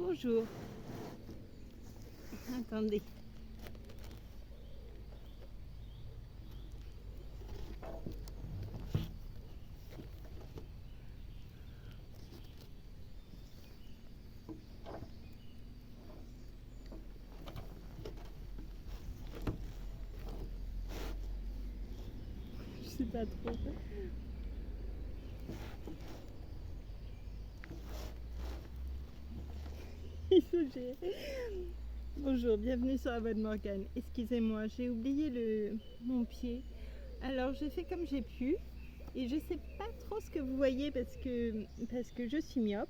Bonjour. Attendez. Je sais pas trop. Bonjour, bienvenue sur la voie de Morgane. Excusez-moi, j'ai oublié mon pied. Alors j'ai fait comme j'ai pu et je sais pas trop ce que vous voyez parce que je suis myope.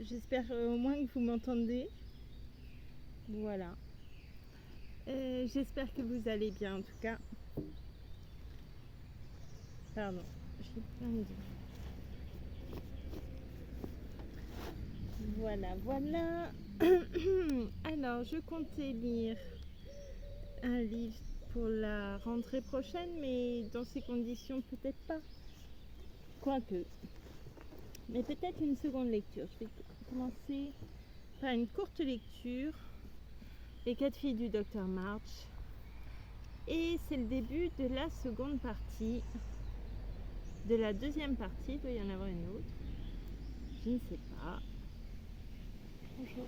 J'espère au moins que vous m'entendez. Voilà. J'espère que vous allez bien en tout cas. Pardon, j'ai plein de... Voilà. Alors, je comptais lire un livre pour la rentrée prochaine, mais dans ces conditions, peut-être pas. Quoique. Mais peut-être une seconde lecture. Je vais commencer par une courte lecture. Les 4 filles du docteur March. Et c'est le début de la seconde partie. De la deuxième partie, il doit y en avoir une autre. Je ne sais pas. Bonjour.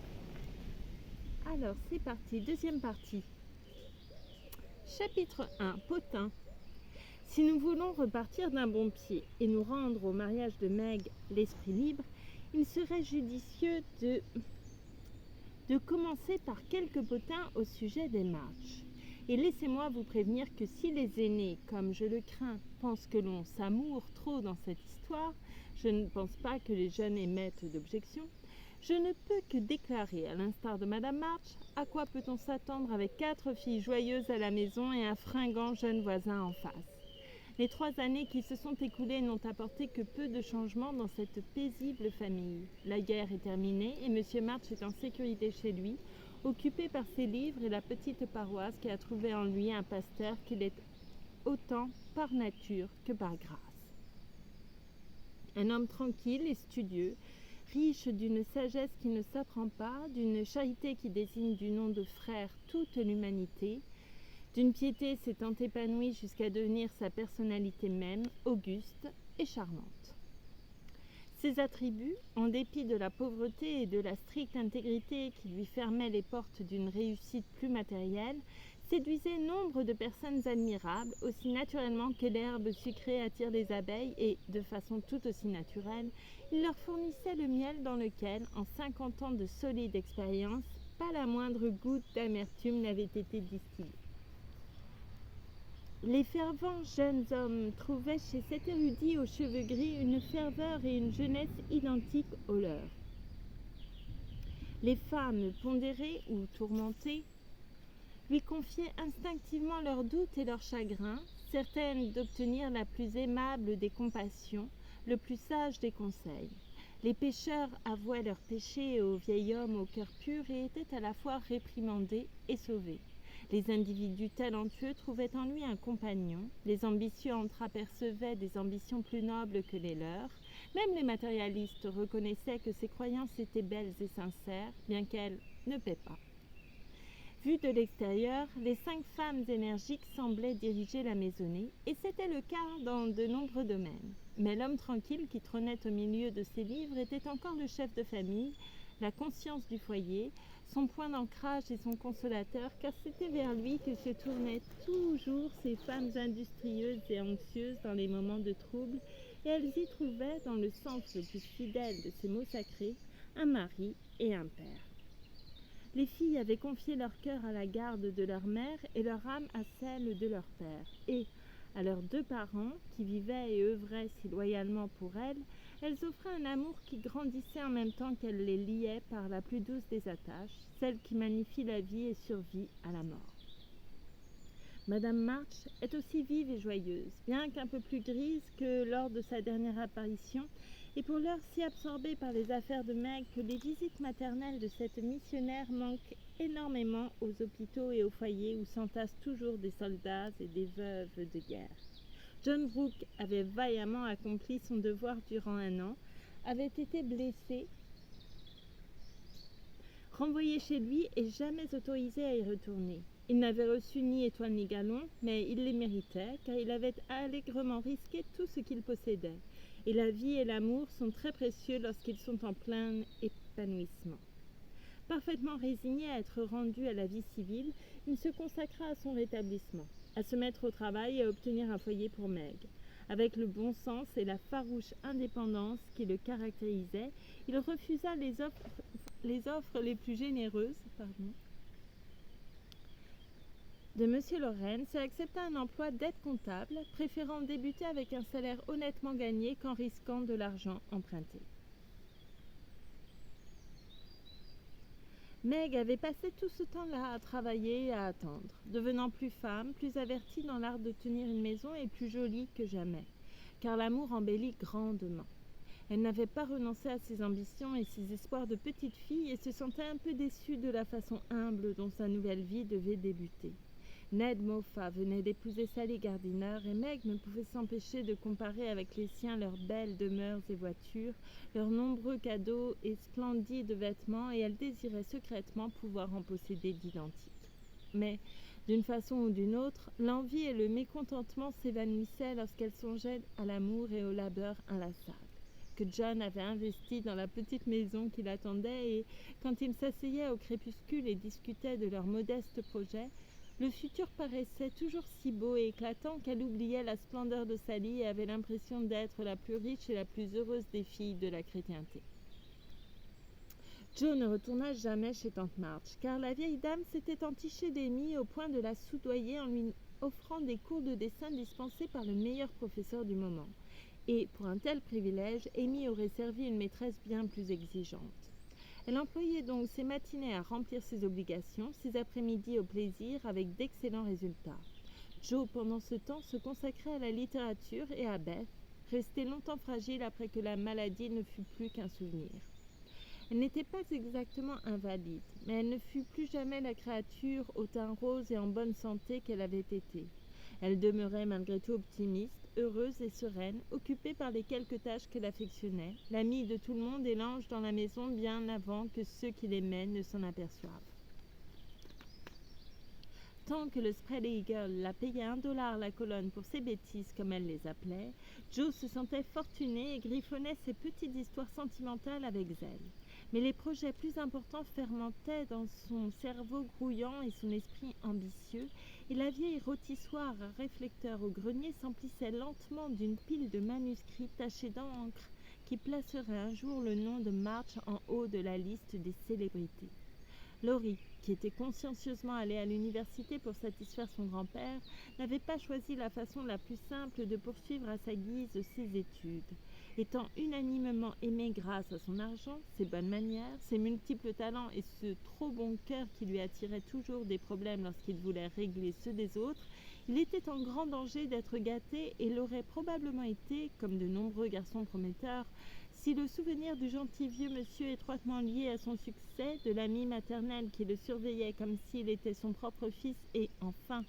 Alors, c'est parti. Deuxième partie. Chapitre 1. Potin. Si nous voulons repartir d'un bon pied et nous rendre au mariage de Meg, l'esprit libre, il serait judicieux de commencer par quelques potins au sujet des March. Et laissez-moi vous prévenir que si les aînés, comme je le crains, pensent que l'on s'amoure trop dans cette histoire, je ne pense pas que les jeunes émettent d'objection, je ne peux que déclarer, à l'instar de Madame March, à quoi peut-on s'attendre avec 4 filles joyeuses à la maison et un fringant jeune voisin en face. Les 3 années qui se sont écoulées n'ont apporté que peu de changements dans cette paisible famille. La guerre est terminée et M. March est en sécurité chez lui, occupé par ses livres et la petite paroisse qui a trouvé en lui un pasteur qu'il est autant par nature que par grâce. Un homme tranquille et studieux, riche d'une sagesse qui ne s'apprend pas, d'une charité qui désigne du nom de frère toute l'humanité, d'une piété s'étant épanouie jusqu'à devenir sa personnalité même, auguste et charmante. Ces attributs, en dépit de la pauvreté et de la stricte intégrité qui lui fermaient les portes d'une réussite plus matérielle, séduisaient nombre de personnes admirables, aussi naturellement que l'herbe sucrée attire les abeilles et, de façon tout aussi naturelle, il leur fournissait le miel dans lequel, en 50 ans de solide expérience, pas la moindre goutte d'amertume n'avait été distillée. Les fervents jeunes hommes trouvaient chez cet érudit aux cheveux gris une ferveur et une jeunesse identiques aux leurs. Les femmes pondérées ou tourmentées lui confiaient instinctivement leurs doutes et leurs chagrins, certaines d'obtenir la plus aimable des compassions, le plus sage des conseils. Les pécheurs avouaient leurs péchés au vieil homme au cœur pur et étaient à la fois réprimandés et sauvés. Les individus talentueux trouvaient en lui un compagnon, les ambitieux entreapercevaient des ambitions plus nobles que les leurs, même les matérialistes reconnaissaient que ses croyances étaient belles et sincères, bien qu'elles ne paient pas. Vues de l'extérieur, les 5 femmes énergiques semblaient diriger la maisonnée, et c'était le cas dans de nombreux domaines. Mais l'homme tranquille qui trônait au milieu de ses livres était encore le chef de famille, la conscience du foyer, son point d'ancrage et son consolateur, car c'était vers lui que se tournaient toujours ces femmes industrieuses et anxieuses dans les moments de trouble, et elles y trouvaient, dans le sens le plus fidèle de ces mots sacrés, un mari et un père. Les filles avaient confié leur cœur à la garde de leur mère et leur âme à celle de leur père, et, à leurs 2 parents, qui vivaient et œuvraient si loyalement pour elles, elles offraient un amour qui grandissait en même temps qu'elle les liait par la plus douce des attaches, celle qui magnifie la vie et survit à la mort. Madame March est aussi vive et joyeuse, bien qu'un peu plus grise que lors de sa dernière apparition, et pour l'heure si absorbée par les affaires de Meg que les visites maternelles de cette missionnaire manquent énormément aux hôpitaux et aux foyers où s'entassent toujours des soldats et des veuves de guerre. John Brooke avait vaillamment accompli son devoir durant 1 an, avait été blessé renvoyé chez lui et jamais autorisé à y retourner. Il n'avait reçu ni étoile ni galon, mais il les méritait, car il avait allègrement risqué tout ce qu'il possédait. Et la vie et l'amour sont très précieux lorsqu'ils sont en plein épanouissement. Parfaitement résigné à être rendu à la vie civile, il se consacra à son rétablissement, à se mettre au travail et à obtenir un foyer pour Meg. Avec le bon sens et la farouche indépendance qui le caractérisaient, il refusa les offres les plus généreuses de M. Lawrence et accepta un emploi d'aide comptable, préférant débuter avec un salaire honnêtement gagné qu'en risquant de l'argent emprunté. Meg avait passé tout ce temps-là à travailler et à attendre, devenant plus femme, plus avertie dans l'art de tenir une maison et plus jolie que jamais, car l'amour embellit grandement. Elle n'avait pas renoncé à ses ambitions et ses espoirs de petite fille et se sentait un peu déçue de la façon humble dont sa nouvelle vie devait débuter. Ned Moffat venait d'épouser Sally Gardiner et Meg ne pouvait s'empêcher de comparer avec les siens leurs belles demeures et voitures, leurs nombreux cadeaux et splendides vêtements, et elle désirait secrètement pouvoir en posséder d'identiques. Mais, d'une façon ou d'une autre, l'envie et le mécontentement s'évanouissaient lorsqu'elle songeait à l'amour et au labeur inlassable que John avait investi dans la petite maison qui l'attendait, et quand ils s'asseyaient au crépuscule et discutaient de leurs modestes projets, le futur paraissait toujours si beau et éclatant qu'elle oubliait la splendeur de Sally et avait l'impression d'être la plus riche et la plus heureuse des filles de la chrétienté. Joe ne retourna jamais chez tante March, car la vieille dame s'était entichée d'Amy au point de la soudoyer en lui offrant des cours de dessin dispensés par le meilleur professeur du moment. Et, pour un tel privilège, Amy aurait servi une maîtresse bien plus exigeante. Elle employait donc ses matinées à remplir ses obligations, ses après-midi au plaisir, avec d'excellents résultats. Joe, pendant ce temps, se consacrait à la littérature et à Beth, restée longtemps fragile après que la maladie ne fut plus qu'un souvenir. Elle n'était pas exactement invalide, mais elle ne fut plus jamais la créature au teint rose et en bonne santé qu'elle avait été. Elle demeurait malgré tout optimiste, heureuse et sereine, occupée par les quelques tâches qu'elle affectionnait, l'amie de tout le monde et l'ange dans la maison bien avant que ceux qui l'aimaient ne s'en aperçoivent. Tant que le Spread Eagle la payait $1 la colonne pour ses bêtises, comme elle les appelait, Joe se sentait fortunée et griffonnait ses petites histoires sentimentales avec zèle. Mais les projets plus importants fermentaient dans son cerveau grouillant et son esprit ambitieux, et la vieille rôtissoire à réflecteur au grenier s'emplissait lentement d'une pile de manuscrits tachés d'encre qui placerait un jour le nom de March en haut de la liste des célébrités. Laurie, qui était consciencieusement allée à l'université pour satisfaire son grand-père, n'avait pas choisi la façon la plus simple de poursuivre à sa guise ses études. Étant unanimement aimée grâce à son argent, ses bonnes manières, ses multiples talents et ce trop bon cœur qui lui attirait toujours des problèmes lorsqu'il voulait régler ceux des autres, il était en grand danger d'être gâté et l'aurait probablement été, comme de nombreux garçons prometteurs, si le souvenir du gentil vieux monsieur étroitement lié à son succès, de l'ami maternel qui le surveillait comme s'il était son propre fils et, enfin,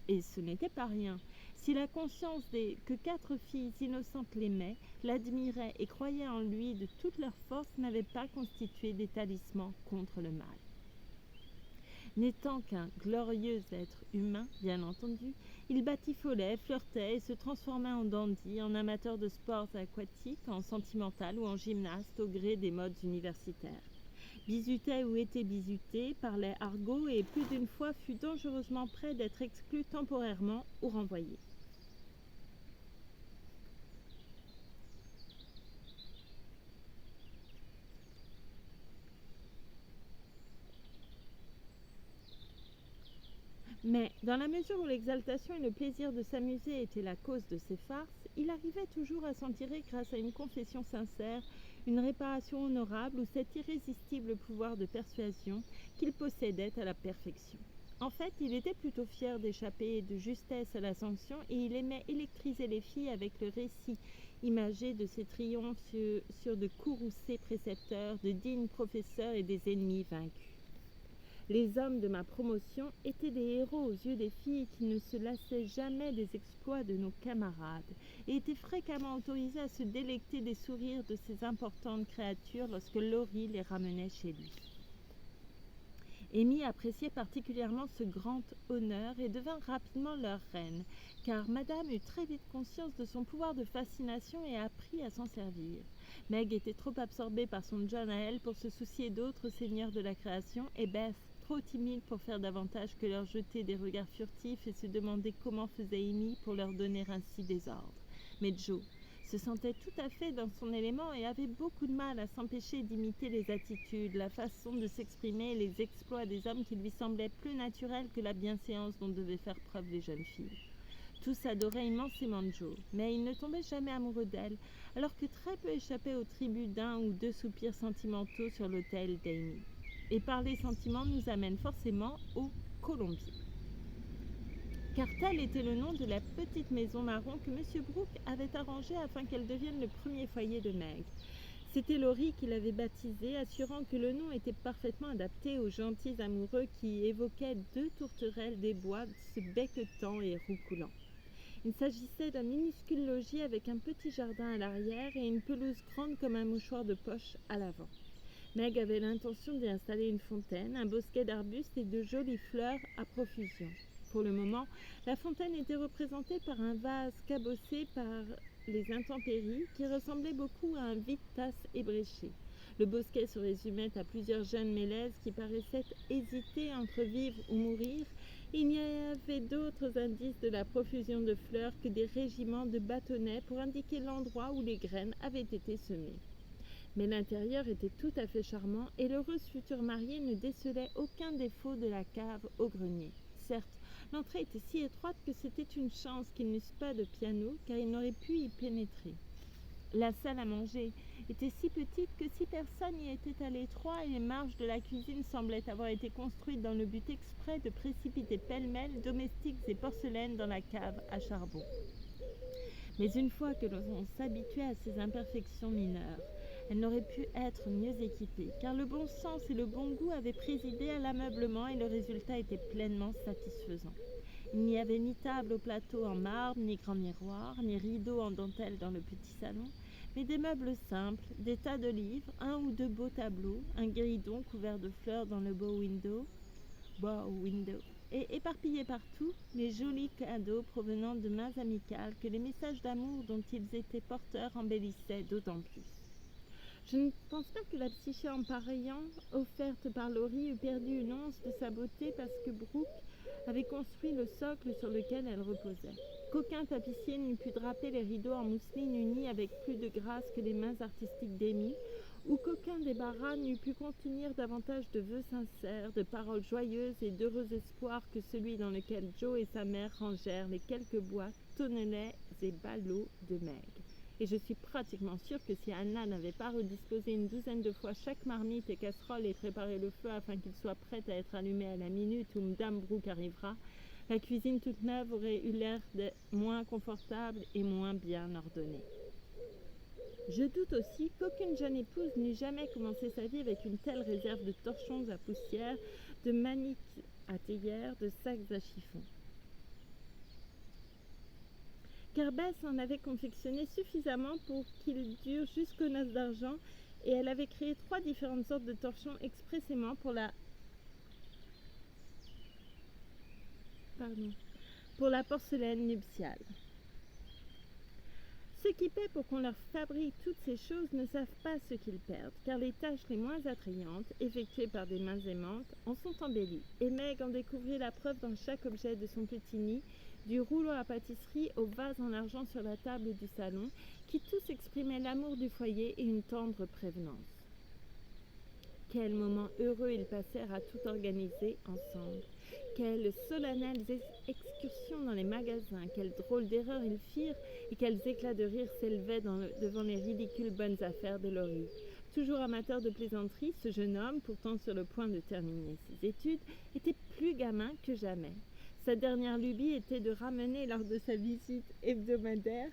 et ce n'était pas rien, si la conscience que 4 filles innocentes l'aimaient, l'admiraient et croyaient en lui de toute leur force n'avait pas constitué des talismans contre le mal. N'étant qu'un glorieux être humain, bien entendu, il batifolait, flirtait et se transformait en dandy, en amateur de sports aquatiques, en sentimental ou en gymnaste au gré des modes universitaires. Bizutait ou était bizuté, parlait argot et plus d'une fois fut dangereusement près d'être exclu temporairement ou renvoyé. Mais, dans la mesure où l'exaltation et le plaisir de s'amuser étaient la cause de ces farces, il arrivait toujours à s'en tirer grâce à une confession sincère, une réparation honorable ou cet irrésistible pouvoir de persuasion qu'il possédait à la perfection. En fait, il était plutôt fier d'échapper de justesse à la sanction et il aimait électriser les filles avec le récit imagé de ses triomphes sur de courroucés précepteurs, de dignes professeurs et des ennemis vaincus. Les hommes de ma promotion étaient des héros aux yeux des filles qui ne se lassaient jamais des exploits de nos camarades et étaient fréquemment autorisés à se délecter des sourires de ces importantes créatures lorsque Laurie les ramenait chez lui. Amy appréciait particulièrement ce grand honneur et devint rapidement leur reine, car Madame eut très vite conscience de son pouvoir de fascination et apprit à s'en servir. Meg était trop absorbée par son John à elle pour se soucier d'autres seigneurs de la création, et Beth trop timide pour faire davantage que leur jeter des regards furtifs et se demander comment faisait Amy pour leur donner ainsi des ordres. Mais Joe se sentait tout à fait dans son élément et avait beaucoup de mal à s'empêcher d'imiter les attitudes, la façon de s'exprimer et les exploits des hommes qui lui semblaient plus naturels que la bienséance dont devaient faire preuve les jeunes filles. Tous adoraient immensément Joe, mais ils ne tombaient jamais amoureux d'elle, alors que très peu échappaient au tribut d'un ou deux soupirs sentimentaux sur l'autel d'Amy. Et parler sentiments nous amène forcément au colombier. Car tel était le nom de la petite maison marron que M. Brooke avait arrangée afin qu'elle devienne le premier foyer de Meg. C'était Laurie qui l'avait baptisée, assurant que le nom était parfaitement adapté aux gentils amoureux qui évoquaient deux tourterelles des bois se becquetant et roucoulant. Il s'agissait d'un minuscule logis avec un petit jardin à l'arrière et une pelouse grande comme un mouchoir de poche à l'avant. Meg avait l'intention d'y installer une fontaine, un bosquet d'arbustes et de jolies fleurs à profusion. Pour le moment, la fontaine était représentée par un vase cabossé par les intempéries qui ressemblait beaucoup à un vide-tasse ébréché. Le bosquet se résumait à plusieurs jeunes mélèzes qui paraissaient hésiter entre vivre ou mourir. Il n'y avait d'autres indices de la profusion de fleurs que des régiments de bâtonnets pour indiquer l'endroit où les graines avaient été semées. Mais l'intérieur était tout à fait charmant et l'heureuse future mariée ne décelait aucun défaut de la cave au grenier. Certes, l'entrée était si étroite que c'était une chance qu'ils n'eussent pas de piano, car ils n'auraient pu y pénétrer. La salle à manger était si petite que 6 personnes y étaient à l'étroit et les marches de la cuisine semblaient avoir été construites dans le but exprès de précipiter pêle-mêle domestiques et porcelaines dans la cave à charbon. Mais une fois que l'on s'habituait à ces imperfections mineures, elle n'aurait pu être mieux équipée, car le bon sens et le bon goût avaient présidé à l'ameublement et le résultat était pleinement satisfaisant. Il n'y avait ni table au plateau en marbre, ni grand miroir, ni rideau en dentelle dans le petit salon, mais des meubles simples, des tas de livres, un ou deux beaux tableaux, un guéridon couvert de fleurs dans le bow window, et éparpillés partout, les jolis cadeaux provenant de mains amicales que les messages d'amour dont ils étaient porteurs embellissaient d'autant plus. Je ne pense pas que la psyché en pareillant, offerte par Laurie, eût perdu une once de sa beauté parce que Brooke avait construit le socle sur lequel elle reposait. Qu'aucun tapissier n'eût pu draper les rideaux en mousseline unie avec plus de grâce que les mains artistiques d'Amy, ou qu'aucun débarras n'eût pu contenir davantage de vœux sincères, de paroles joyeuses et d'heureux espoirs que celui dans lequel Joe et sa mère rangèrent les quelques boîtes, tonnelets et ballots de Meg. Et je suis pratiquement sûre que si Anna n'avait pas redisposé une douzaine de fois chaque marmite et casserole et préparé le feu afin qu'il soit prêt à être allumé à la minute où Madame Brooke arrivera, la cuisine toute neuve aurait eu l'air moins confortable et moins bien ordonnée. Je doute aussi qu'aucune jeune épouse n'eût jamais commencé sa vie avec une telle réserve de torchons à poussière, de maniques à théière, de sacs à chiffon. Car Bess en avait confectionné suffisamment pour qu'ils durent jusqu'aux noces d'argent et elle avait créé 3 différentes sortes de torchons expressément pour la porcelaine nuptiale. Ceux qui paient pour qu'on leur fabrique toutes ces choses ne savent pas ce qu'ils perdent, car les tâches les moins attrayantes, effectuées par des mains aimantes, en sont embellies, et Meg en découvrit la preuve dans chaque objet de son petit nid, du rouleau à pâtisserie au vase en argent sur la table du salon, qui tous exprimaient l'amour du foyer et une tendre prévenance. Quels moments heureux ils passèrent à tout organiser ensemble. Quelles solennelles excursions dans les magasins, quelles drôles d'erreurs ils firent et quels éclats de rire s'élevaient devant les ridicules bonnes affaires de Laurie. Toujours amateur de plaisanterie, ce jeune homme, pourtant sur le point de terminer ses études, était plus gamin que jamais. Sa dernière lubie était de ramener lors de sa visite hebdomadaire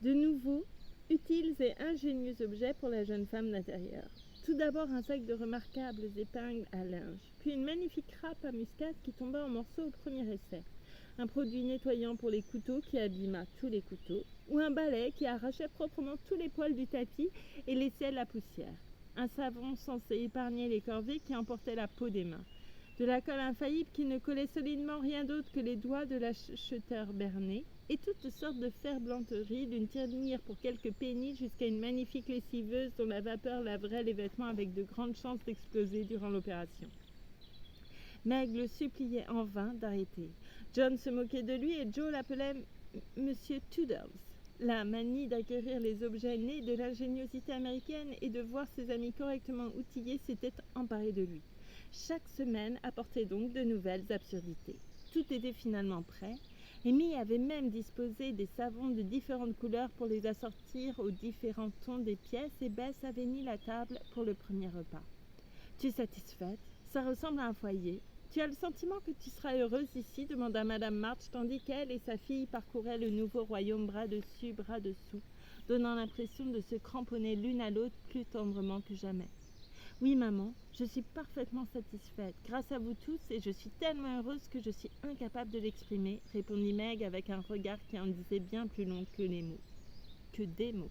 de nouveaux, utiles et ingénieux objets pour la jeune femme d'intérieur. Tout d'abord un sac de remarquables épingles à linge, puis une magnifique râpe à muscade qui tomba en morceaux au premier essai, un produit nettoyant pour les couteaux qui abîma tous les couteaux, ou un balai qui arrachait proprement tous les poils du tapis et laissait la poussière, un savon censé épargner les corvées qui emportaient la peau des mains, de la colle infaillible qui ne collait solidement rien d'autre que les doigts de l'acheteur berné, et toutes sortes de ferblanteries, d'une tirelire pour quelques pennies jusqu'à une magnifique lessiveuse dont la vapeur laverait les vêtements avec de grandes chances d'exploser durant l'opération. Meg le suppliait en vain d'arrêter. John se moquait de lui et Joe l'appelait Monsieur Toodles. La manie d'acquérir les objets nés de l'ingéniosité américaine et de voir ses amis correctement outillés s'était emparée de lui. Chaque semaine apportait donc de nouvelles absurdités. Tout était finalement prêt. Amy avait même disposé des savons de différentes couleurs pour les assortir aux différents tons des pièces et Bess avait mis la table pour le premier repas. « Tu es satisfaite? Ça ressemble à un foyer. Tu as le sentiment que tu seras heureuse ici ?» demanda Madame March, tandis qu'elle et sa fille parcouraient le nouveau royaume bras dessus, bras dessous, donnant l'impression de se cramponner l'une à l'autre plus tendrement que jamais. « Oui, maman, je suis parfaitement satisfaite, grâce à vous tous, et je suis tellement heureuse que je suis incapable de l'exprimer, » répondit Meg avec un regard qui en disait bien plus long que des mots.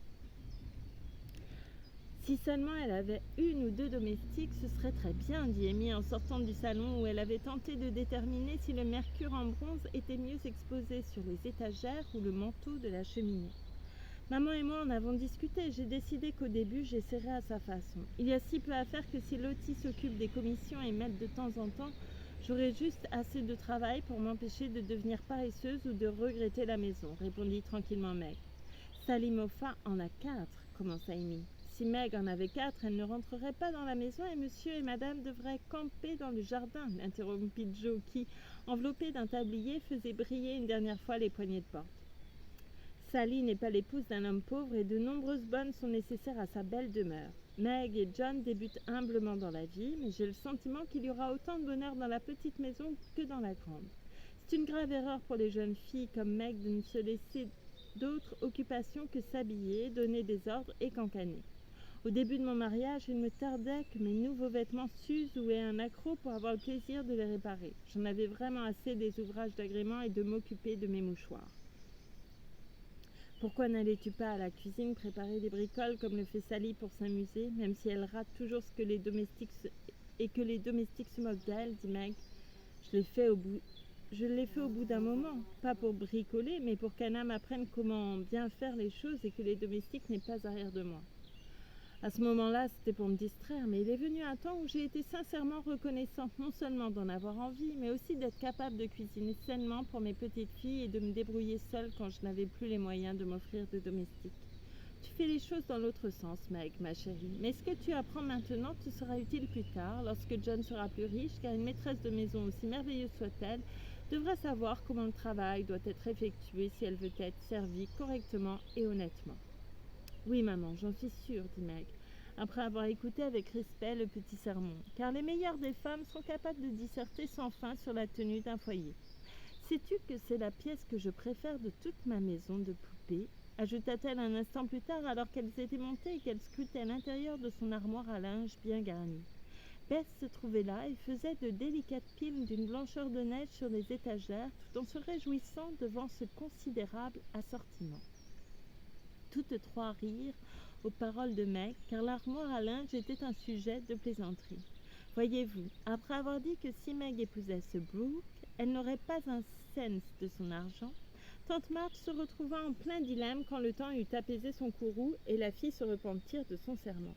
Si seulement elle avait une ou deux domestiques, ce serait très bien, dit Amy en sortant du salon où elle avait tenté de déterminer si le mercure en bronze était mieux exposé sur les étagères ou le manteau de la cheminée. Maman et moi en avons discuté. J'ai décidé qu'au début, j'essaierais à sa façon. Il y a si peu à faire que si Lottie s'occupe des commissions et m'aide de temps en temps, j'aurai juste assez de travail pour m'empêcher de devenir paresseuse ou de regretter la maison, répondit tranquillement Meg. Sally Moffat en a 4, commença Amy. Si Meg en avait 4, elle ne rentrerait pas dans la maison et monsieur et madame devraient camper dans le jardin, interrompit Joe qui, enveloppé d'un tablier, faisait briller une dernière fois les poignées de porte. Sally n'est pas l'épouse d'un homme pauvre et de nombreuses bonnes sont nécessaires à sa belle demeure. Meg et John débutent humblement dans la vie, mais j'ai le sentiment qu'il y aura autant de bonheur dans la petite maison que dans la grande. C'est une grave erreur pour les jeunes filles comme Meg de ne se laisser d'autres occupations que s'habiller, donner des ordres et cancaner. Au début de mon mariage, il me tardait que mes nouveaux vêtements s'usent ou aient un accroc pour avoir le plaisir de les réparer. J'en avais vraiment assez des ouvrages d'agrément et de m'occuper de mes mouchoirs. Pourquoi n'allais-tu pas à la cuisine préparer des bricoles comme le fait Sally pour s'amuser, même si elle rate toujours que les domestiques se moquent d'elle, dit Meg. Je l'ai fait au bout d'un moment, pas pour bricoler, mais pour qu'Anna m'apprenne comment bien faire les choses et que les domestiques n'aient pas à rire de moi. À ce moment-là, c'était pour me distraire, mais il est venu un temps où j'ai été sincèrement reconnaissante non seulement d'en avoir envie, mais aussi d'être capable de cuisiner sainement pour mes petites filles et de me débrouiller seule quand je n'avais plus les moyens de m'offrir de domestiques. Tu fais les choses dans l'autre sens, Meg, ma chérie, mais ce que tu apprends maintenant te sera utile plus tard, lorsque John sera plus riche, car une maîtresse de maison, aussi merveilleuse soit-elle, devra savoir comment le travail doit être effectué si elle veut être servie correctement et honnêtement. Oui, maman, j'en suis sûre, dit Meg, après avoir écouté avec respect le petit sermon, car les meilleures des femmes sont capables de disserter sans fin sur la tenue d'un foyer. Sais-tu que c'est la pièce que je préfère de toute ma maison de poupées, ajouta-t-elle un instant plus tard alors qu'elles étaient montées et qu'elle scrutait l'intérieur de son armoire à linge bien garnie. Bess se trouvait là et faisait de délicates piles d'une blancheur de neige sur les étagères tout en se réjouissant devant ce considérable assortiment. Toutes trois rirent aux paroles de Meg, car l'armoire à linge était un sujet de plaisanterie. Voyez-vous, après avoir dit que si Meg épousait ce Brooke, elle n'aurait pas un cent de son argent, tante March se retrouva en plein dilemme quand le temps eut apaisé son courroux et la fit se repentir de son serment.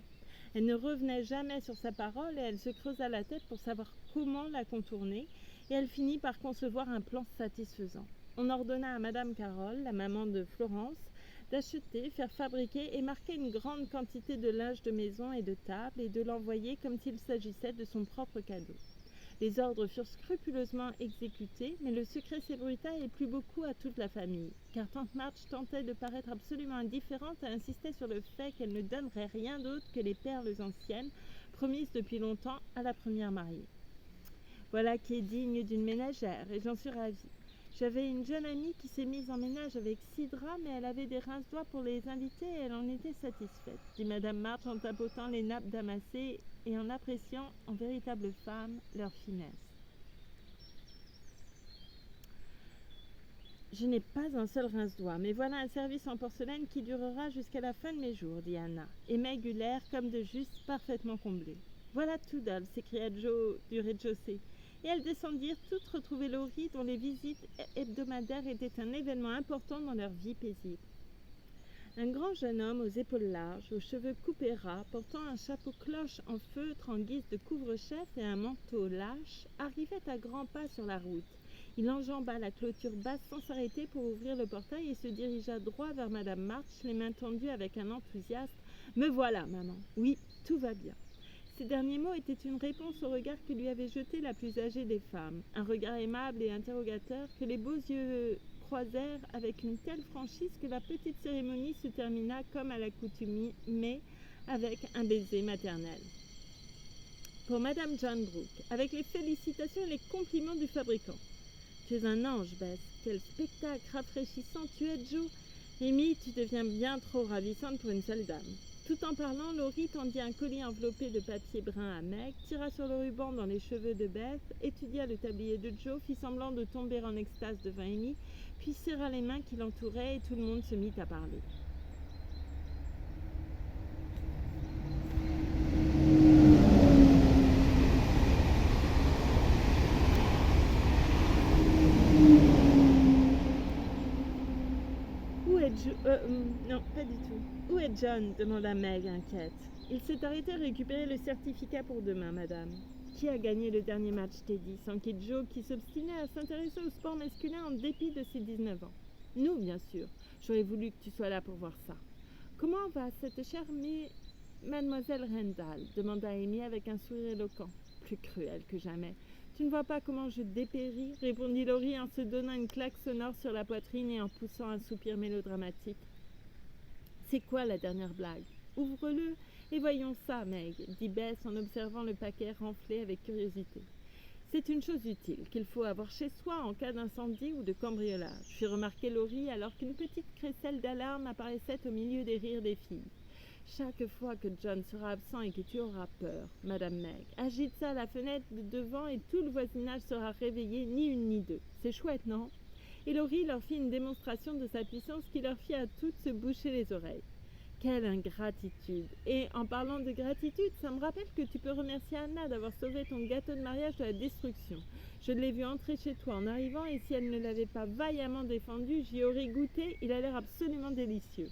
Elle ne revenait jamais sur sa parole et elle se creusa la tête pour savoir comment la contourner, et elle finit par concevoir un plan satisfaisant. On ordonna à Madame Carroll, la maman de Florence, d'acheter, faire fabriquer et marquer une grande quantité de linge de maison et de table et de l'envoyer comme s'il s'agissait de son propre cadeau. Les ordres furent scrupuleusement exécutés, mais le secret s'ébruita et plut beaucoup à toute la famille, car tante March tentait de paraître absolument indifférente et insistait sur le fait qu'elle ne donnerait rien d'autre que les perles anciennes, promises depuis longtemps à la première mariée. Voilà qui est digne d'une ménagère, et j'en suis ravie. J'avais une jeune amie qui s'est mise en ménage avec 6 draps, mais elle avait des rince-doigts pour les invités et elle en était satisfaite, dit Madame March en tapotant les nappes damassées et en appréciant en véritable femme leur finesse. Je n'ai pas un seul rince-doigt, mais voilà un service en porcelaine qui durera jusqu'à la fin de mes jours, dit Anna, et Meg eut l'air, comme de juste, parfaitement comblée. Voilà tout, Dal, s'écria Joe du rez-de-chaussée, et elles descendirent toutes retrouver Laurie, dont les visites hebdomadaires étaient un événement important dans leur vie paisible. Un grand jeune homme aux épaules larges, aux cheveux coupés ras, portant un chapeau cloche en feutre en guise de couvre-chef et un manteau lâche, arrivait à grands pas sur la route. Il enjamba la clôture basse sans s'arrêter pour ouvrir le portail et se dirigea droit vers Madame March, les mains tendues avec un enthousiasme. « Me voilà, maman. Oui, tout va bien. » Ces derniers mots étaient une réponse au regard que lui avait jeté la plus âgée des femmes, un regard aimable et interrogateur que les beaux yeux croisèrent avec une telle franchise que la petite cérémonie se termina comme à l'accoutumée, mais avec un baiser maternel. Pour Madame John Brooke, avec les félicitations et les compliments du fabricant. « Tu es un ange, Bess. Quel spectacle rafraîchissant tu es, Joe. Amy, tu deviens bien trop ravissante pour une seule dame. » Tout en parlant, Laurie tendit un colis enveloppé de papier brun à Meg, tira sur le ruban dans les cheveux de Beth, étudia le tablier de Joe, fit semblant de tomber en extase devant Amy, puis serra les mains qui l'entouraient et tout le monde se mit à parler. Non, pas du tout. Où est John ? Demanda Meg, inquiète. Il s'est arrêté à récupérer le certificat pour demain, madame. Qui a gagné le dernier match, Teddy ? S'enquit Joe, qui s'obstinait à s'intéresser au sport masculin en dépit de ses 19 ans. Nous, bien sûr. J'aurais voulu que tu sois là pour voir ça. Comment va cette chère mademoiselle Randall ? Demanda Amy avec un sourire éloquent. Plus cruel que jamais. Tu ne vois pas comment je dépéris ? Répondit Laurie en se donnant une claque sonore sur la poitrine et en poussant un soupir mélodramatique. C'est quoi la dernière blague ? Ouvre-le et voyons ça, Meg, dit Bess en observant le paquet renflé avec curiosité. C'est une chose utile qu'il faut avoir chez soi en cas d'incendie ou de cambriolage, fit remarquer Laurie alors qu'une petite crécelle d'alarme apparaissait au milieu des rires des filles. Chaque fois que John sera absent et que tu auras peur, Madame Meg, agite ça à la fenêtre de devant et tout le voisinage sera réveillé, ni une ni deux. C'est chouette, non ? Et Laurie leur fit une démonstration de sa puissance qui leur fit à toutes se boucher les oreilles. Quelle ingratitude! Et en parlant de gratitude, ça me rappelle que tu peux remercier Anna d'avoir sauvé ton gâteau de mariage de la destruction. Je l'ai vu entrer chez toi en arrivant et si elle ne l'avait pas vaillamment défendu, j'y aurais goûté, il a l'air absolument délicieux.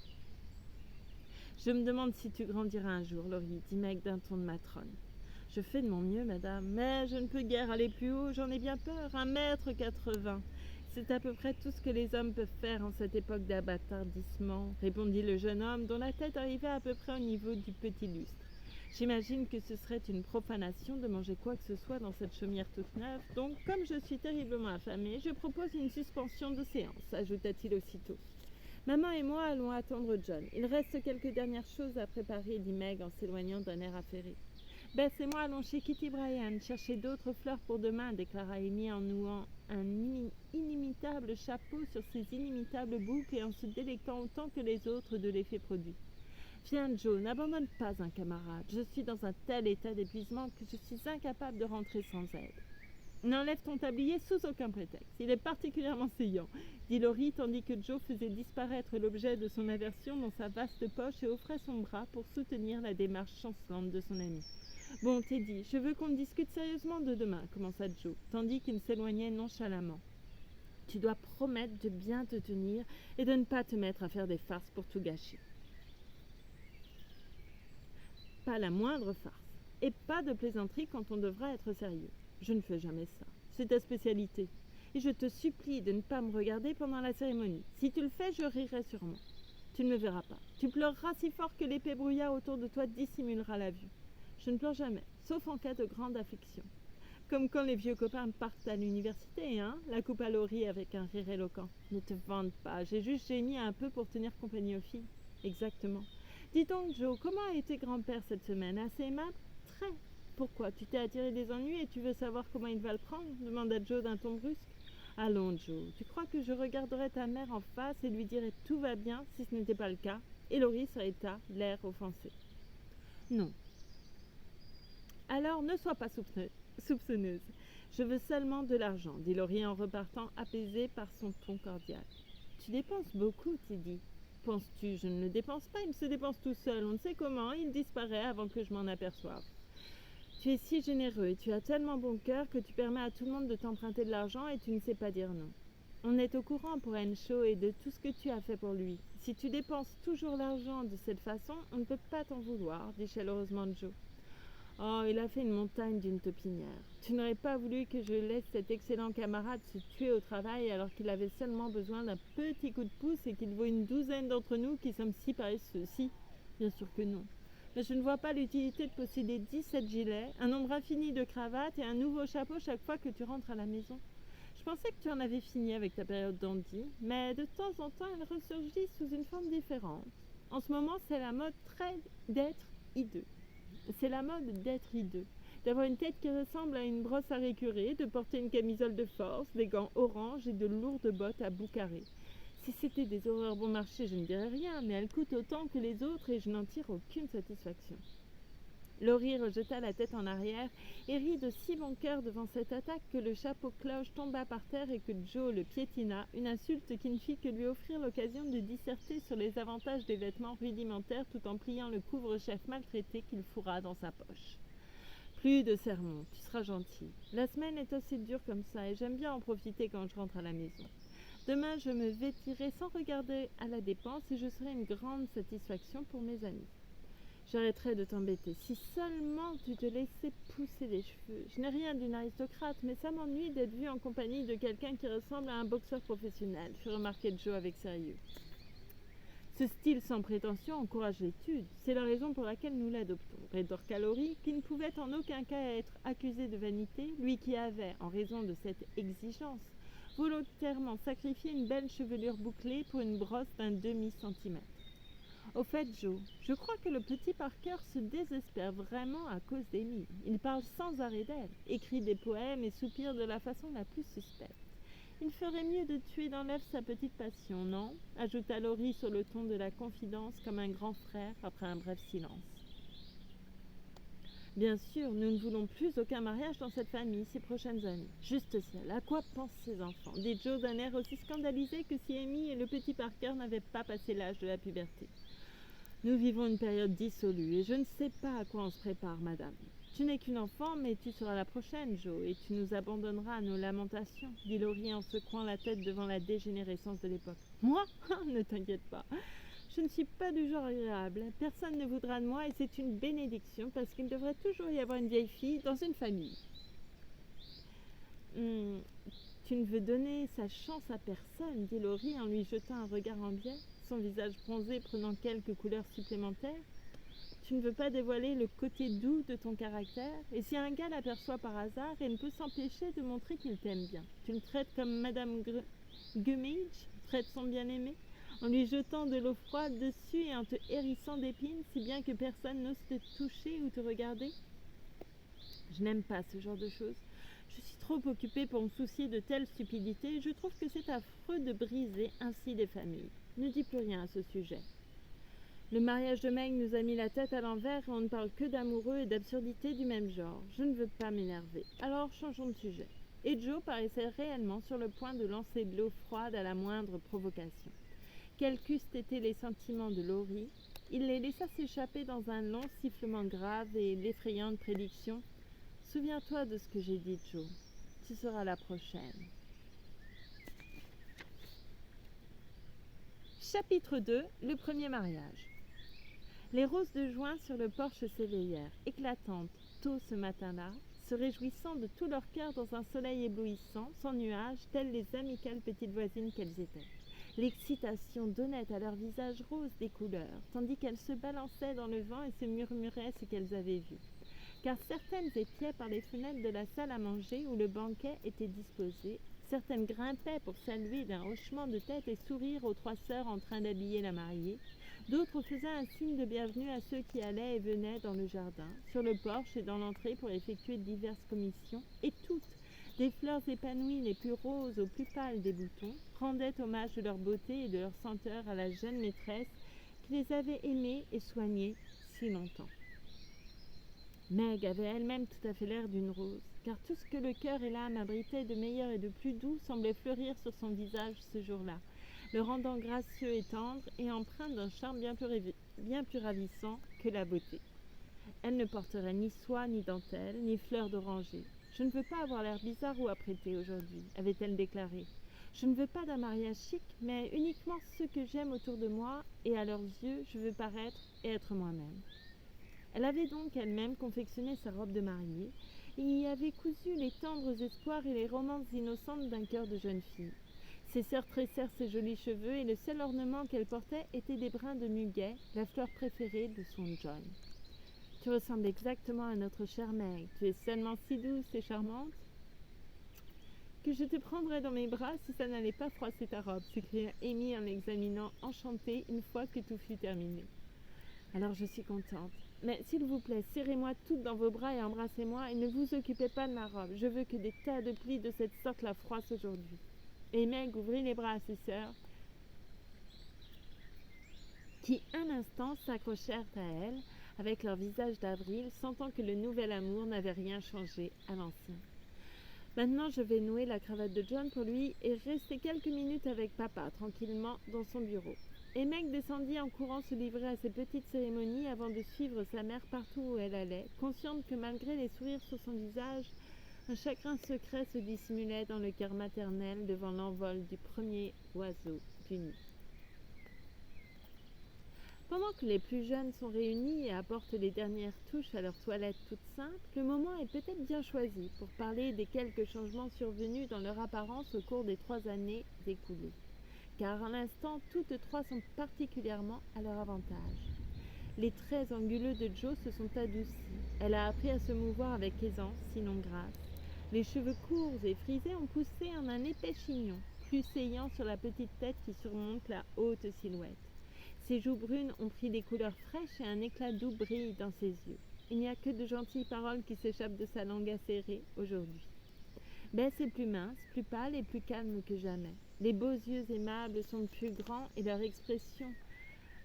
Je me demande si tu grandiras un jour, Laurie, dit Meg d'un ton de matrone. Je fais de mon mieux, madame, mais je ne peux guère aller plus haut, j'en ai bien peur, 1,80 m. C'est à peu près tout ce que les hommes peuvent faire en cette époque d'abattardissement, répondit le jeune homme, dont la tête arrivait à peu près au niveau du petit lustre. J'imagine que ce serait une profanation de manger quoi que ce soit dans cette chaumière toute neuve, donc comme je suis terriblement affamée, je propose une suspension de séance, ajouta-t-il aussitôt. Maman et moi allons attendre John. Il reste quelques dernières choses à préparer, dit Meg en s'éloignant d'un air affairé. Bess et moi allons chez Kitty Bryan chercher d'autres fleurs pour demain, déclara Amy en nouant un inimitable chapeau sur ses inimitables boucles et en se délectant autant que les autres de l'effet produit. Viens, Joe, n'abandonne pas un camarade. Je suis dans un tel état d'épuisement que je suis incapable de rentrer sans aide. N'enlève ton tablier sous aucun prétexte. Il est particulièrement saillant, dit Laurie, tandis que Joe faisait disparaître l'objet de son aversion dans sa vaste poche et offrait son bras pour soutenir la démarche chancelante de son ami. « Bon, Teddy, je veux qu'on discute sérieusement de demain, » commença Joe, tandis qu'il s'éloignait nonchalamment. « Tu dois promettre de bien te tenir et de ne pas te mettre à faire des farces pour tout gâcher. » Pas la moindre farce. Et pas de plaisanterie quand on devra être sérieux. Je ne fais jamais ça. C'est ta spécialité. Et je te supplie de ne pas me regarder pendant la cérémonie. Si tu le fais, je rirai sûrement. Tu ne me verras pas. Tu pleureras si fort que l'épais brouillard autour de toi dissimulera la vue. Je ne pleure jamais, sauf en cas de grande affliction. Comme quand les vieux copains partent à l'université, hein, la coupa Laurie avec un rire éloquent. Ne te vante pas, j'ai juste gémi un peu pour tenir compagnie aux filles. Exactement. Dis donc, Joe, comment a été grand-père cette semaine? Assez aimable? Très. Pourquoi? Tu t'es attiré des ennuis et tu veux savoir comment il va le prendre? Demanda Joe d'un ton brusque. Allons, Joe, tu crois que je regarderais ta mère en face et lui dirais tout va bien si ce n'était pas le cas? Et Laurie s'arrêta, l'air offensé. Non. Alors ne sois pas soupçonneuse. Je veux seulement de l'argent, dit Laurie en repartant apaisée par son ton cordial. Tu dépenses beaucoup, Tiddy. Penses-tu? Je ne le dépense pas, il se dépense tout seul. On ne sait comment, il disparaît avant que je m'en aperçoive. Tu es si généreux et tu as tellement bon cœur que tu permets à tout le monde de t'emprunter de l'argent et tu ne sais pas dire non. On est au courant pour Henshaw et de tout ce que tu as fait pour lui. Si tu dépenses toujours l'argent de cette façon, on ne peut pas t'en vouloir, dit chaleureusement Joe. Oh, il a fait une montagne d'une taupinière. Tu n'aurais pas voulu que je laisse cet excellent camarade se tuer au travail alors qu'il avait seulement besoin d'un petit coup de pouce et qu'il vaut une douzaine d'entre nous qui sommes si paresseux, si? Bien sûr que non. Mais je ne vois pas l'utilité de posséder 17 gilets, un nombre infini de cravates et un nouveau chapeau chaque fois que tu rentres à la maison. Je pensais que tu en avais fini avec ta période dandy, mais de temps en temps elle ressurgit sous une forme différente. En ce moment, c'est la mode d'être hideux. C'est la mode d'être hideux, d'avoir une tête qui ressemble à une brosse à récurer, de porter une camisole de force, des gants orange et de lourdes bottes à bout carré. Si c'était des horreurs bon marché, je ne dirais rien, mais elles coûtent autant que les autres et je n'en tire aucune satisfaction. Laurie rejeta la tête en arrière et rit de si bon cœur devant cette attaque que le chapeau cloche tomba par terre et que Joe le piétina, une insulte qui ne fit que lui offrir l'occasion de disserter sur les avantages des vêtements rudimentaires tout en pliant le couvre-chef maltraité qu'il fourra dans sa poche. Plus de sermons, tu seras gentil. La semaine est assez dure comme ça et j'aime bien en profiter quand je rentre à la maison. Demain, je me vêtirai sans regarder à la dépense et je serai une grande satisfaction pour mes amis. J'arrêterai de t'embêter. Si seulement tu te laissais pousser les cheveux. Je n'ai rien d'une aristocrate, mais ça m'ennuie d'être vue en compagnie de quelqu'un qui ressemble à un boxeur professionnel, fit remarquer Joe avec sérieux. Ce style sans prétention encourage l'étude. C'est la raison pour laquelle nous l'adoptons, rétorqua Laurie, qui ne pouvait en aucun cas être accusé de vanité, lui qui avait, en raison de cette exigence, volontairement sacrifié une belle chevelure bouclée pour une brosse d'un demi-centimètre. Au fait, Joe, je crois que le petit Parker se désespère vraiment à cause d'Amy. Il parle sans arrêt d'elle, écrit des poèmes et soupire de la façon la plus suspecte. Il ferait mieux de tuer dans l'œuf sa petite passion, non? Ajouta Laurie sur le ton de la confidence comme un grand frère après un bref silence. Bien sûr, nous ne voulons plus aucun mariage dans cette famille ces prochaines années. Juste ciel, à quoi pensent ces enfants? Dit Joe d'un air aussi scandalisé que si Amy et le petit Parker n'avaient pas passé l'âge de la puberté. Nous vivons une période dissolue et je ne sais pas à quoi on se prépare, madame. Tu n'es qu'une enfant, mais tu seras la prochaine, Joe, et tu nous abandonneras à nos lamentations, dit Laurie en secouant la tête devant la dégénérescence de l'époque. Moi? Ne t'inquiète pas. Je ne suis pas du genre agréable. Personne ne voudra de moi et c'est une bénédiction parce qu'il devrait toujours y avoir une vieille fille dans une famille. Tu ne veux donner sa chance à personne, dit Laurie en lui jetant un regard envieux, son visage bronzé prenant quelques couleurs supplémentaires. Tu ne veux pas dévoiler le côté doux de ton caractère, et si un gars l'aperçoit par hasard, il ne peut s'empêcher de montrer qu'il t'aime bien. Tu le traites comme Madame Gummidge traite son bien-aimé, en lui jetant de l'eau froide dessus et en te hérissant d'épines, si bien que personne n'ose te toucher ou te regarder. Je n'aime pas ce genre de choses. Je suis trop occupée pour me soucier de telles stupidités et je trouve que c'est affreux de briser ainsi des familles. Ne dis plus rien à ce sujet. Le mariage de Meg nous a mis la tête à l'envers et on ne parle que d'amoureux et d'absurdités du même genre. Je ne veux pas m'énerver. Alors changeons de sujet. Et Joe paraissait réellement sur le point de lancer de l'eau froide à la moindre provocation. Quels qu'eussent été les sentiments de Laurie, il les laissa s'échapper dans un long sifflement grave et l'effrayante prédiction. Souviens-toi de ce que j'ai dit, Joe. Tu seras la prochaine. Chapitre 2. Le premier mariage. Les roses de juin sur le porche s'éveillèrent, éclatantes, tôt ce matin-là, se réjouissant de tout leur cœur dans un soleil éblouissant, sans nuages, telles les amicales petites voisines qu'elles étaient. L'excitation donnait à leur visage rose des couleurs, tandis qu'elles se balançaient dans le vent et se murmuraient ce qu'elles avaient vu. Car certaines épiaient par les fenêtres de la salle à manger où le banquet était disposé, certaines grimpaient pour saluer d'un hochement de tête et sourire aux trois sœurs en train d'habiller la mariée, d'autres faisaient un signe de bienvenue à ceux qui allaient et venaient dans le jardin, sur le porche et dans l'entrée pour effectuer diverses commissions, et toutes, Des fleurs épanouies les plus roses aux plus pâles des boutons rendaient hommage de leur beauté et de leur senteur à la jeune maîtresse qui les avait aimées et soignées si longtemps. Meg avait elle-même tout à fait l'air d'une rose, car tout ce que le cœur et l'âme abritaient de meilleur et de plus doux semblait fleurir sur son visage ce jour-là, le rendant gracieux et tendre et empreint d'un charme bien plus ravissant que la beauté. Elle ne porterait ni soie, ni dentelle, ni fleurs d'oranger. « Je ne veux pas avoir l'air bizarre ou apprêtée aujourd'hui, » avait-elle déclaré. « Je ne veux pas d'un mariage chic, mais uniquement ceux que j'aime autour de moi, et à leurs yeux, je veux paraître et être moi-même. » Elle avait donc elle-même confectionné sa robe de mariée, et y avait cousu les tendres espoirs et les romances innocentes d'un cœur de jeune fille. Ses sœurs tressèrent ses jolis cheveux, et le seul ornement qu'elle portait était des brins de muguet, la fleur préférée de son John. « Tu ressembles exactement à notre chère Meg. Tu es seulement si douce et charmante que je te prendrais dans mes bras si ça n'allait pas froisser ta robe, » s'écria Amy en l'examinant enchantée une fois que tout fut terminé. « Alors je suis contente. Mais s'il vous plaît, serrez-moi toutes dans vos bras et embrassez-moi et ne vous occupez pas de ma robe. Je veux que des tas de plis de cette sorte la froissent aujourd'hui. » Et Meg ouvrit les bras à ses sœurs, qui un instant s'accrochèrent à elle, avec leur visage d'avril, sentant que le nouvel amour n'avait rien changé à l'ancien. « Maintenant, je vais nouer la cravate de John pour lui et rester quelques minutes avec papa, tranquillement, dans son bureau. » Et Meg descendit en courant se livrer à ces petites cérémonies avant de suivre sa mère partout où elle allait, consciente que malgré les sourires sur son visage, un chagrin secret se dissimulait dans le cœur maternel devant l'envol du premier oiseau du nid. Pendant que les plus jeunes sont réunis et apportent les dernières touches à leur toilette toute simple, le moment est peut-être bien choisi pour parler des quelques changements survenus dans leur apparence au cours des 3 années écoulées. Car à l'instant, toutes 3 sont particulièrement à leur avantage. Les traits anguleux de Jo se sont adoucis. Elle a appris à se mouvoir avec aisance, sinon grâce. Les cheveux courts et frisés ont poussé en un épais chignon, plus saillant sur la petite tête qui surmonte la haute silhouette. Ses joues brunes ont pris des couleurs fraîches et un éclat doux brille dans ses yeux. Il n'y a que de gentilles paroles qui s'échappent de sa langue acérée aujourd'hui. Bess est plus mince, plus pâle et plus calme que jamais. Les beaux yeux aimables sont plus grands et leur expression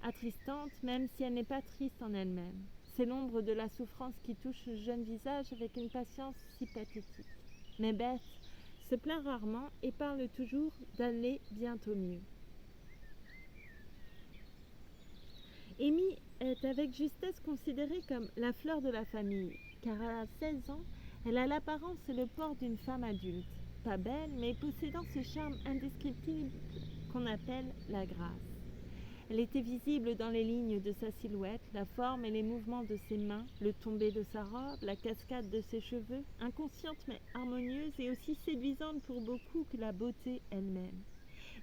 attristante, même si elle n'est pas triste en elle-même. C'est l'ombre de la souffrance qui touche le jeune visage avec une patience si pathétique. Mais Beth se plaint rarement et parle toujours d'aller bientôt mieux. Amy est avec justesse considérée comme la fleur de la famille, car à 16 ans, elle a l'apparence et le port d'une femme adulte, pas belle, mais possédant ce charme indescriptible qu'on appelle la grâce. Elle était visible dans les lignes de sa silhouette, la forme et les mouvements de ses mains, le tombé de sa robe, la cascade de ses cheveux, inconsciente mais harmonieuse et aussi séduisante pour beaucoup que la beauté elle-même.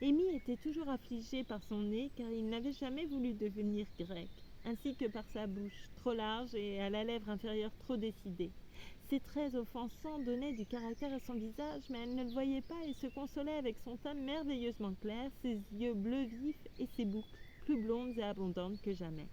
Amy était toujours affligée par son nez car il n'avait jamais voulu devenir grec, ainsi que par sa bouche, trop large et à la lèvre inférieure trop décidée. Ses traits offensants donnaient du caractère à son visage, mais elle ne le voyait pas et se consolait avec son teint merveilleusement clair, ses yeux bleus vifs et ses boucles plus blondes et abondantes que jamais.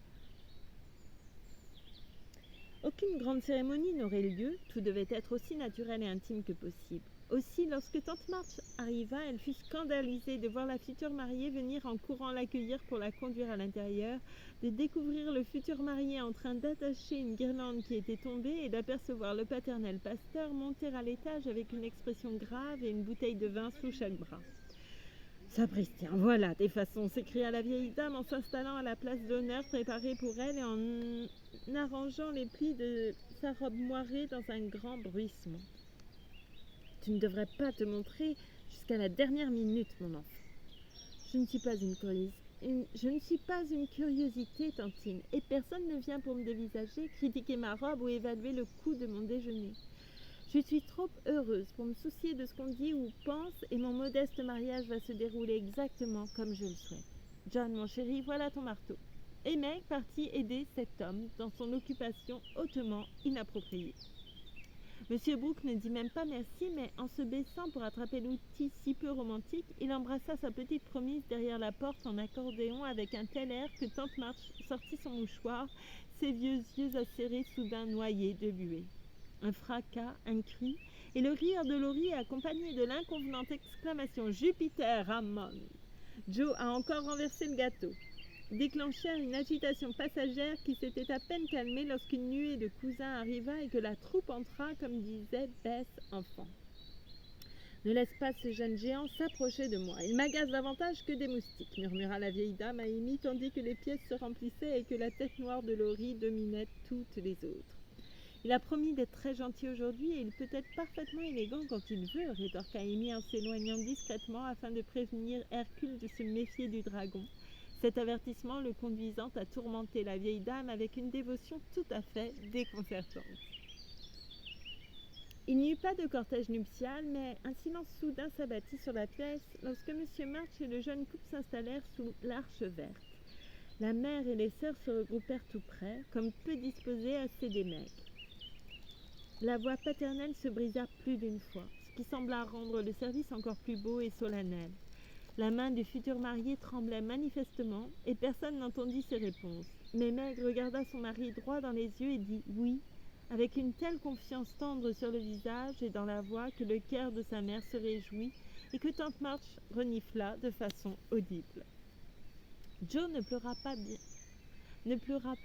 Aucune grande cérémonie n'aurait lieu, tout devait être aussi naturel et intime que possible. Aussi, lorsque tante March arriva, elle fut scandalisée de voir la future mariée venir en courant l'accueillir pour la conduire à l'intérieur, de découvrir le futur marié en train d'attacher une guirlande qui était tombée et d'apercevoir le paternel pasteur monter à l'étage avec une expression grave et une bouteille de vin sous chaque bras. « Sapristi, voilà des façons !» s'écria la vieille dame en s'installant à la place d'honneur préparée pour elle et en arrangeant les plis de sa robe moirée dans un grand bruissement. « Tu ne devrais pas te montrer jusqu'à la dernière minute, mon enfant. Je ne suis pas une curiosité, tantine, et personne ne vient pour me dévisager, critiquer ma robe ou évaluer le coût de mon déjeuner. Je suis trop heureuse pour me soucier de ce qu'on dit ou pense et mon modeste mariage va se dérouler exactement comme je le souhaite. John, mon chéri, voilà ton marteau. » Et Meg partit aider cet homme dans son occupation hautement inappropriée. Monsieur Brooke ne dit même pas merci, mais en se baissant pour attraper l'outil si peu romantique, il embrassa sa petite promise derrière la porte en accordéon avec un tel air que tante March sortit son mouchoir, ses vieux yeux acérés soudain noyés de buée. Un fracas, un cri, et le rire de Laurie accompagné de l'inconvenante exclamation « Jupiter, Ammon !» Joe a encore renversé le gâteau, déclenchèrent une agitation passagère qui s'était à peine calmée lorsqu'une nuée de cousins arriva et que la troupe entra, comme disait Bess enfant. « Ne laisse pas ce jeune géant s'approcher de moi, il m'agace davantage que des moustiques, » murmura la vieille dame à Amy tandis que les pièces se remplissaient et que la tête noire de Laurie dominait toutes les autres. « Il a promis d'être très gentil aujourd'hui et il peut être parfaitement élégant quand il veut, » rétorqua Amy en s'éloignant discrètement afin de prévenir Hercule de se méfier du dragon, cet avertissement le conduisant à tourmenter la vieille dame avec une dévotion tout à fait déconcertante. Il n'y eut pas de cortège nuptial, mais un silence soudain s'abattit sur la pièce lorsque M. March et le jeune couple s'installèrent sous l'arche verte. La mère et les sœurs se regroupèrent tout près, comme peu disposées à céder Meg. La voix paternelle se brisa plus d'une fois, ce qui sembla rendre le service encore plus beau et solennel. La main du futur marié tremblait manifestement et personne n'entendit ses réponses. Mais Meg regarda son mari droit dans les yeux et dit « oui », avec une telle confiance tendre sur le visage et dans la voix que le cœur de sa mère se réjouit et que tante March renifla de façon audible. Joe ne pleura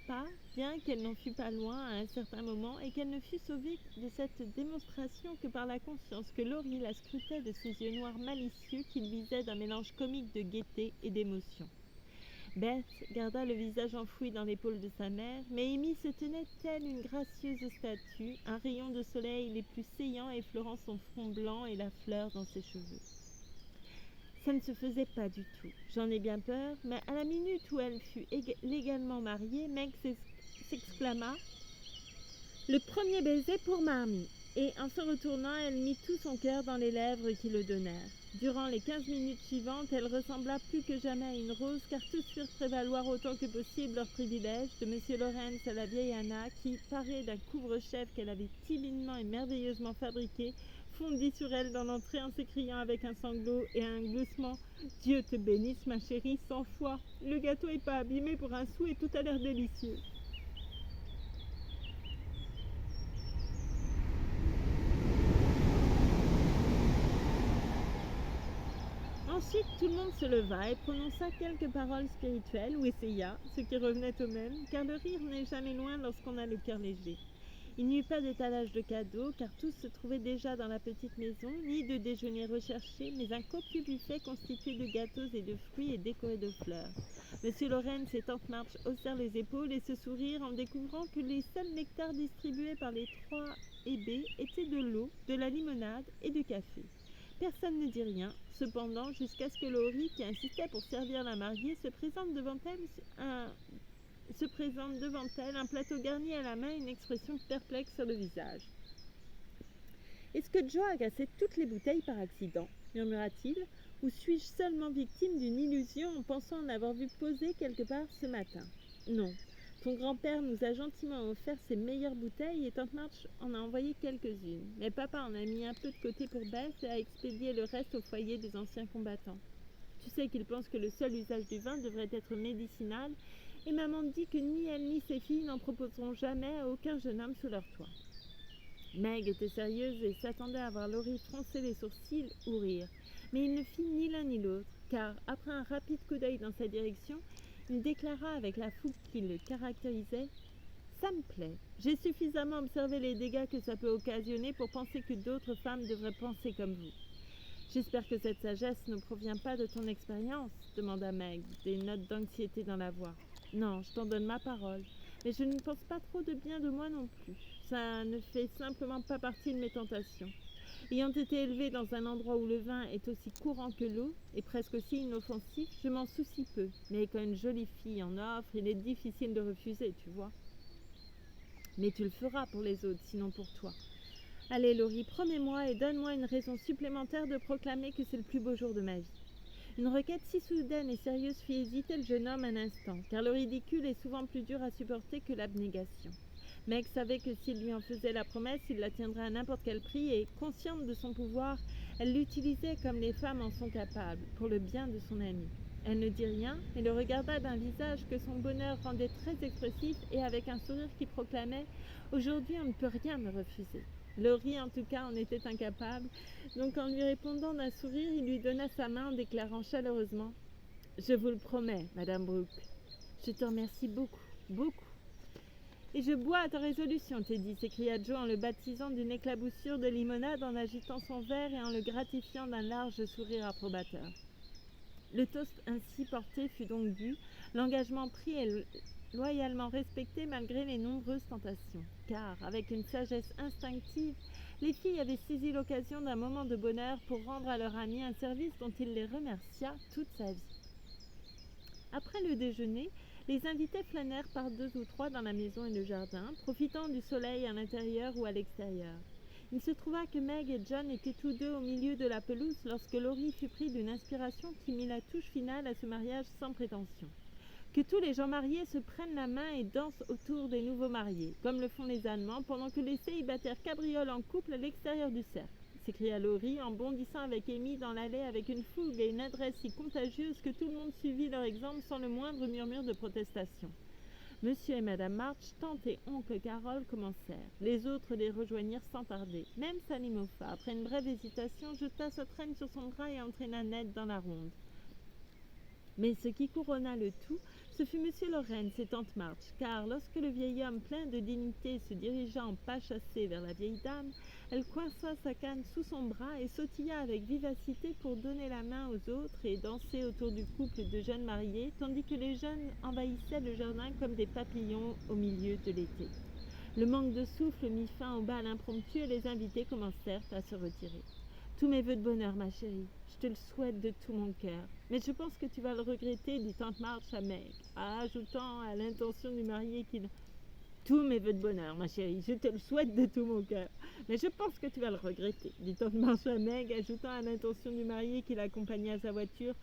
pas, bien qu'elle n'en fût pas loin à un certain moment et qu'elle ne fût sauvée de cette démonstration que par la conscience que Laurie la scrutait de ses yeux noirs malicieux qui luisaient d'un mélange comique de gaieté et d'émotion. Beth garda le visage enfoui dans l'épaule de sa mère, mais Amy se tenait telle une gracieuse statue, un rayon de soleil les plus saillants effleurant son front blanc et la fleur dans ses cheveux. Ça ne se faisait pas du tout, j'en ai bien peur, mais à la minute où elle fut légalement mariée, Meg s'exclama « Le premier baiser pour Marmee !» et en se retournant, elle mit tout son cœur dans les lèvres qui le donnèrent. Durant les 15 minutes suivantes, elle ressembla plus que jamais à une rose, car tous firent prévaloir autant que possible leurs privilèges, de M. Lawrence à la vieille Anna, qui, parée d'un couvre-chef qu'elle avait timidement et merveilleusement fabriqué, fondit sur elle dans l'entrée en s'écriant avec un sanglot et un gloussement « Dieu te bénisse, ma chérie, 100 fois. Le gâteau n'est pas abîmé pour un sou et tout a l'air délicieux. » Ensuite, tout le monde se leva et prononça quelques paroles spirituelles, ou essaya, ce qui revenait au même, car le rire n'est jamais loin lorsqu'on a le cœur léger. Il n'y eut pas d'étalage de cadeaux, car tous se trouvaient déjà dans la petite maison, ni de déjeuner recherché, mais un copieux buffet constitué de gâteaux et de fruits et décoré de fleurs. Monsieur Lawrence et tante March haussèrent les épaules et se sourirent en découvrant que les seuls nectars distribués par les 3 hébés étaient de l'eau, de la limonade et du café. Personne ne dit rien, cependant, jusqu'à ce que Laurie, qui insistait pour servir la mariée, se présente devant elle un plateau garni à la main, une expression perplexe sur le visage. « Est-ce que Joe a cassé toutes les bouteilles par accident ?» murmura-t-il, « ou suis-je seulement victime d'une illusion en pensant en avoir vu poser quelque part ce matin ? Non. Ton grand-père nous a gentiment offert ses meilleures bouteilles et tante March en a envoyé quelques-unes. Mais papa en a mis un peu de côté pour Beth et a expédié le reste au foyer des anciens combattants. Tu sais qu'il pense que le seul usage du vin devrait être médicinal et maman dit que ni elle ni ses filles n'en proposeront jamais à aucun jeune homme sous leur toit. » Meg était sérieuse et s'attendait à voir Laurie froncer les sourcils ou rire. Mais il ne fit ni l'un ni l'autre, car après un rapide coup d'œil dans sa direction, il déclara avec la fougue qui le caractérisait « Ça me plaît. J'ai suffisamment observé les dégâts que ça peut occasionner pour penser que d'autres femmes devraient penser comme vous. » « J'espère que cette sagesse ne provient pas de ton expérience ?» demanda Meg, des notes d'anxiété dans la voix. « Non, je t'en donne ma parole. Mais je ne pense pas trop de bien de moi non plus. Ça ne fait simplement pas partie de mes tentations. Ayant été élevée dans un endroit où le vin est aussi courant que l'eau, et presque aussi inoffensif, je m'en soucie peu. Mais quand une jolie fille en offre, il est difficile de refuser, tu vois. Mais tu le feras pour les autres, sinon pour toi. Allez, Laurie, promets-moi et donne-moi une raison supplémentaire de proclamer que c'est le plus beau jour de ma vie. » Une requête si soudaine et sérieuse fit hésiter le jeune homme un instant, car le ridicule est souvent plus dur à supporter que l'abnégation. Meg savait que s'il lui en faisait la promesse, il la tiendrait à n'importe quel prix et, consciente de son pouvoir, elle l'utilisait comme les femmes en sont capables, pour le bien de son ami. Elle ne dit rien, mais le regarda d'un visage que son bonheur rendait très expressif et avec un sourire qui proclamait « Aujourd'hui, on ne peut rien me refuser. » Laurie, en tout cas, en était incapable. Donc, en lui répondant d'un sourire, il lui donna sa main en déclarant chaleureusement « Je vous le promets, Madame Brooke. Je te remercie beaucoup, beaucoup. » « Et je bois à ta résolution, Teddy, s'écria Joe en le baptisant d'une éclaboussure de limonade en agitant son verre et en le gratifiant d'un large sourire approbateur. Le toast ainsi porté fut donc bu, l'engagement pris et loyalement respecté malgré les nombreuses tentations. Car, avec une sagesse instinctive, les filles avaient saisi l'occasion d'un moment de bonheur pour rendre à leur ami un service dont il les remercia toute sa vie. Après le déjeuner, les invités flânèrent par 2 ou 3 dans la maison et le jardin, profitant du soleil à l'intérieur ou à l'extérieur. Il se trouva que Meg et John étaient tous deux au milieu de la pelouse lorsque Laurie fut pris d'une inspiration qui mit la touche finale à ce mariage sans prétention. Que tous les gens mariés se prennent la main et dansent autour des nouveaux mariés, comme le font les Allemands, pendant que les célibataires cabriolent en couple à l'extérieur du cercle, s'écria Laurie en bondissant avec Amy dans l'allée avec une fougue et une adresse si contagieuse que tout le monde suivit leur exemple sans le moindre murmure de protestation. Monsieur et Madame March, tante et oncle Carol commencèrent. Les autres les rejoignirent sans tarder. Même Sally Moffat, après une brève hésitation, jeta sa traîne sur son bras et entraîna Ned dans la ronde. Mais ce qui couronna le tout, ce fut Monsieur Lawrence et tante March, car lorsque le vieil homme plein de dignité se dirigea en pas chassé vers la vieille dame, elle coinça sa canne sous son bras et sautilla avec vivacité pour donner la main aux autres et danser autour du couple de jeunes mariés, tandis que les jeunes envahissaient le jardin comme des papillons au milieu de l'été. Le manque de souffle mit fin au bal impromptu et les invités commencèrent à se retirer. « Tous mes vœux de bonheur, ma chérie. Je te le souhaite de tout mon cœur. Mais je pense que tu vas le regretter, dit tante March à Meg, ajoutant à l'intention du marié qu'il... Tous mes vœux de bonheur, ma chérie, je te le souhaite de tout mon cœur. Mais je pense que tu vas le regretter, dit tante March à Meg, ajoutant à l'intention du marié qui l'accompagnait à sa voiture.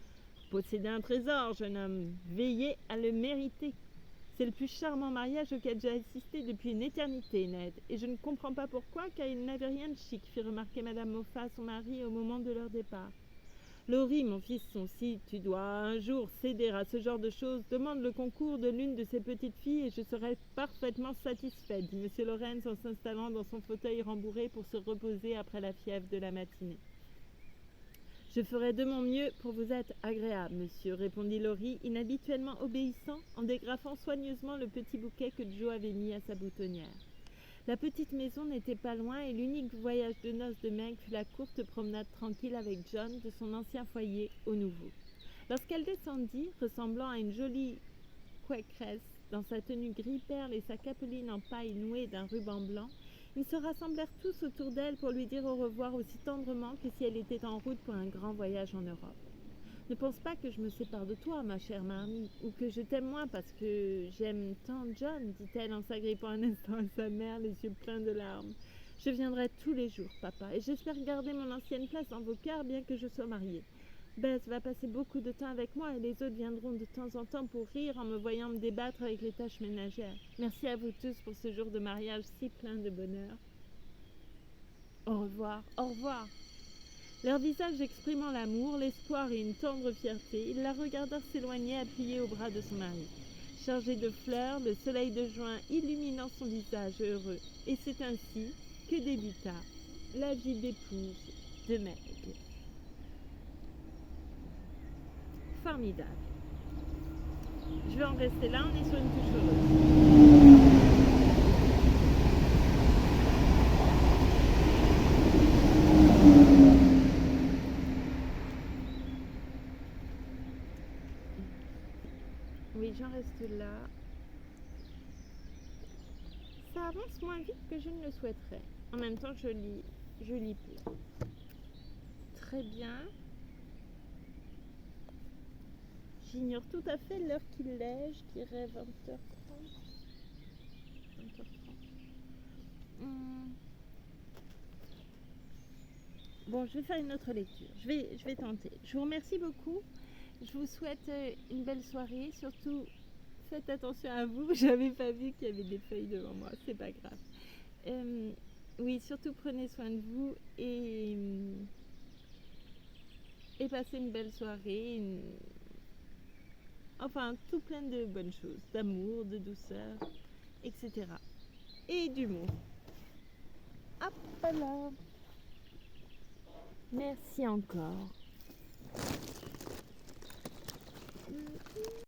Possédez un trésor, jeune homme. Veillez à le mériter. C'est le plus charmant mariage auquel j'ai assisté depuis une éternité, Ned. Et je ne comprends pas pourquoi, car il n'avait rien de chic, fit remarquer Madame Moffat à son mari au moment de leur départ. Laurie, mon fils, si tu dois un jour céder à ce genre de choses, demande le concours de l'une de ces petites filles et je serai parfaitement satisfait, dit M. Lawrence en s'installant dans son fauteuil rembourré pour se reposer après la fièvre de la matinée. Je ferai de mon mieux pour vous être agréable, monsieur, répondit Laurie, inhabituellement obéissant, en dégrafant soigneusement le petit bouquet que Joe avait mis à sa boutonnière. La petite maison n'était pas loin et l'unique voyage de noces de Meg fut la courte promenade tranquille avec John de son ancien foyer au nouveau. Lorsqu'elle descendit, ressemblant à une jolie quakeresse dans sa tenue gris perle et sa capeline en paille nouée d'un ruban blanc, ils se rassemblèrent tous autour d'elle pour lui dire au revoir aussi tendrement que si elle était en route pour un grand voyage en Europe. Ne pense pas que je me sépare de toi, ma chère Marmie, ou que je t'aime moins parce que j'aime tant John, dit-elle en s'agrippant un instant à sa mère, les yeux pleins de larmes. Je viendrai tous les jours, papa, et j'espère garder mon ancienne place dans vos cœurs, bien que je sois mariée. Bess va passer beaucoup de temps avec moi et les autres viendront de temps en temps pour rire en me voyant me débattre avec les tâches ménagères. Merci à vous tous pour ce jour de mariage si plein de bonheur. Au revoir, au revoir. Leurs visages exprimant l'amour, l'espoir et une tendre fierté, ils la regardèrent s'éloigner appuyée au bras de son mari. Chargé de fleurs, le soleil de juin illuminant son visage heureux. Et c'est ainsi que débuta la vie d'épouse de Meg. Formidable. Je vais en rester là, on est sur une touche heureuse. Oui, j'en reste là. Ça avance moins vite que je ne le souhaiterais. En même temps, je lis plein. Très bien. J'ignore tout à fait l'heure qu'il est. Je dirais 20h30. 20h30. Bon, je vais faire une autre lecture. Je vais tenter. Je vous remercie beaucoup. Je vous souhaite une belle soirée. Surtout, faites attention à vous. J'avais pas vu qu'il y avait des feuilles devant moi. C'est pas grave. Oui, surtout prenez soin de vous et passez une belle soirée. Enfin, tout plein de bonnes choses. D'amour, de douceur, etc. Et d'humour. Hop là. Merci encore.